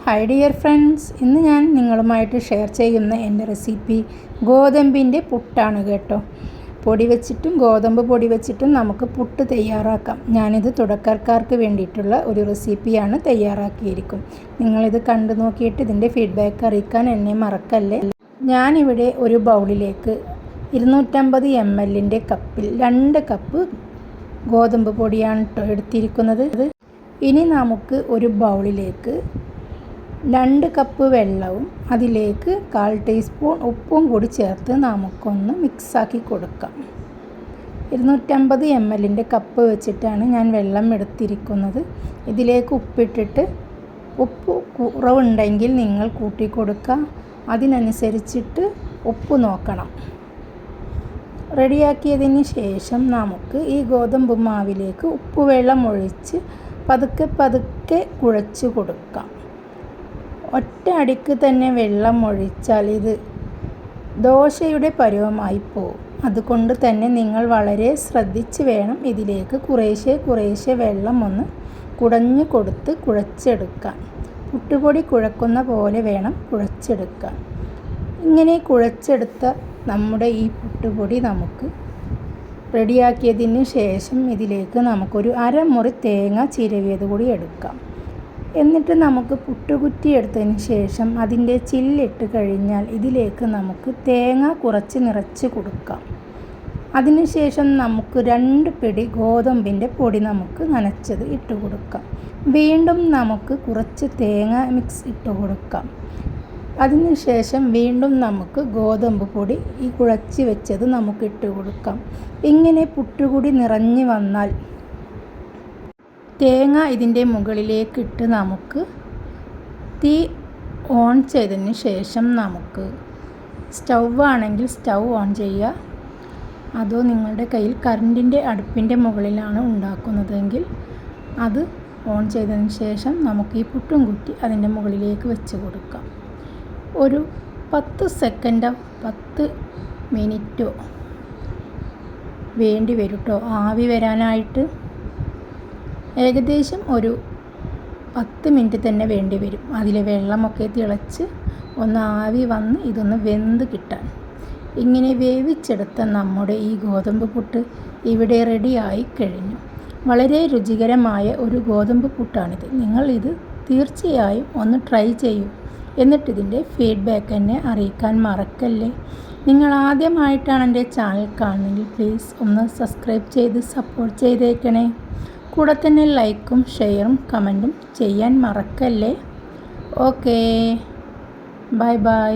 Hi dear friends, ഇന്ന് ഞാൻ നിങ്ങളുമായിട്ട് ഷെയർ ചെയ്യുന്ന എൻ്റെ റെസിപ്പി ഗോതമ്പിൻ്റെ പുട്ടാണ് കേട്ടോ. പൊടി വെച്ചിട്ടും ഗോതമ്പ് പൊടി വെച്ചിട്ടും നമുക്ക് പുട്ട് തയ്യാറാക്കാം. ഞാനിത് തുടക്കക്കാർക്ക് വേണ്ടിയിട്ടുള്ള ഒരു റെസിപ്പിയാണ് തയ്യാറാക്കിയിരിക്കും. നിങ്ങളിത് കണ്ടു നോക്കിയിട്ട് ഇതിൻ്റെ ഫീഡ്ബാക്ക് അറിയിക്കാൻ എന്നെ മറക്കല്ലേ. ഞാനിവിടെ ഒരു ബൗളിലേക്ക് 250 ml കപ്പിൽ 2 കപ്പ് ഗോതമ്പ് പൊടിയാണ് എടുത്തിരിക്കുന്നത്. ഇനി നമുക്ക് ഒരു ബൗളിലേക്ക് 2 കപ്പ് വെള്ളവും അതിലേക്ക് 1/4 ടീസ്പൂൺ ഉപ്പും കൂടി ചേർത്ത് നമുക്കൊന്ന് മിക്സാക്കി കൊടുക്കാം. 250 ml കപ്പ് വെച്ചിട്ടാണ് ഞാൻ വെള്ളം എടുത്തിരിക്കുന്നത്. ഇതിലേക്ക് ഉപ്പിട്ടിട്ട് ഉപ്പ് കുറവുണ്ടെങ്കിൽ നിങ്ങൾ കൂട്ടി കൊടുക്കുക. അതിനനുസരിച്ചിട്ട് ഉപ്പ് നോക്കണം. റെഡിയാക്കിയതിന് ശേഷം നമുക്ക് ഈ ഗോതമ്പ് മാവിലേക്ക് ഉപ്പുവെള്ളം ഒഴിച്ച് പതുക്കെ കുഴച്ച് കൊടുക്കാം. ഒറ്റ അടിക്ക് തന്നെ വെള്ളം ഒഴിച്ചാൽ ഇത് ദോശയുടെ പരുവമായി പോകും. അതുകൊണ്ട് തന്നെ നിങ്ങൾ വളരെ ശ്രദ്ധിച്ച് വേണം ഇതിലേക്ക് കുറേശ്ശെ വെള്ളം ഒന്ന് കുടഞ്ഞു കൊടുത്ത് കുഴച്ചെടുക്കാൻ. പുട്ടുപൊടി കുഴക്കുന്ന പോലെ വേണം കുഴച്ചെടുക്കാൻ. ഇങ്ങനെ കുഴച്ചെടുത്ത നമ്മുടെ ഈ പുട്ടുപൊടി നമുക്ക് റെഡിയാക്കിയതിന് ശേഷം ഇതിലേക്ക് നമുക്കൊരു അരമുറി തേങ്ങ ചിരവിയത് കൂടി എടുക്കാം. എന്നിട്ട് നമുക്ക് പുട്ടുകുറ്റി എടുത്തതിന് ശേഷം അതിൻ്റെ ചില്ലിട്ട് കഴിഞ്ഞാൽ ഇതിലേക്ക് നമുക്ക് തേങ്ങ കുറച്ച് നിറച്ച് കൊടുക്കാം. അതിനുശേഷം നമുക്ക് 2 പിടി ഗോതമ്പിൻ്റെ പൊടി നമുക്ക് നനച്ചത് ഇട്ട് കൊടുക്കാം. വീണ്ടും നമുക്ക് കുറച്ച് തേങ്ങ മിക്സ് ഇട്ട് കൊടുക്കാം. അതിനുശേഷം വീണ്ടും നമുക്ക് ഗോതമ്പ് പൊടി ഈ കുഴച്ച് വെച്ചത് നമുക്ക് ഇട്ട് കൊടുക്കാം. ഇങ്ങനെ പുട്ടുകൂടി നിറഞ്ഞു വന്നാൽ തേങ്ങ ഇതിൻ്റെ മുകളിലേക്ക് ഇട്ട് നമുക്ക് തീ ഓൺ ചെയ്തതിന് ശേഷം നമുക്ക് സ്റ്റൗ ആണെങ്കിൽ സ്റ്റൗ ഓൺ ചെയ്യുക. അതോ നിങ്ങളുടെ കയ്യിൽ കറണ്ടിൻ്റെ അടുപ്പിൻ്റെ മുകളിലാണ് ഉണ്ടാക്കുന്നതെങ്കിൽ അത് ഓൺ ചെയ്തതിന് ശേഷം നമുക്ക് ഈ പുട്ടും കുറ്റി അതിൻ്റെ മുകളിലേക്ക് വെച്ച് കൊടുക്കാം. ഒരു 10 സെക്കൻഡോ 10 മിനിറ്റോ വേണ്ടി വരും കേട്ടോ ആവി വരാനായിട്ട്. ഏകദേശം ഒരു 10 മിനിറ്റ് തന്നെ വേണ്ടി വരും. അതിലെ വെള്ളമൊക്കെ തിളച്ച് ഒന്ന് ആവി വന്ന് ഇതൊന്ന് വെന്ത് കിട്ടാൻ. ഇങ്ങനെ വേവിച്ചെടുത്ത നമ്മുടെ ഈ ഗോതമ്പ് പുട്ട് ഇവിടെ റെഡിയായി കഴിഞ്ഞു. വളരെ രുചികരമായ ഒരു ഗോതമ്പ് പുട്ടാണിത്. നിങ്ങളിത് തീർച്ചയായും ഒന്ന് ട്രൈ ചെയ്യൂ. എന്നിട്ടിതിൻ്റെ ഫീഡ്ബാക്ക് എന്നെ അറിയിക്കാൻ മറക്കല്ലേ. നിങ്ങൾ ആദ്യമായിട്ടാണ് എൻ്റെ ചാനൽ കാണുന്നതെങ്കിൽ പ്ലീസ് ഒന്ന് സബ്സ്ക്രൈബ് ചെയ്ത് സപ്പോർട്ട് ചെയ്തേക്കണേ. കൂടെ തന്നെ ലൈക്കും ഷെയറും കമൻറ്റും ചെയ്യാൻ മറക്കല്ലേ. Okay, by.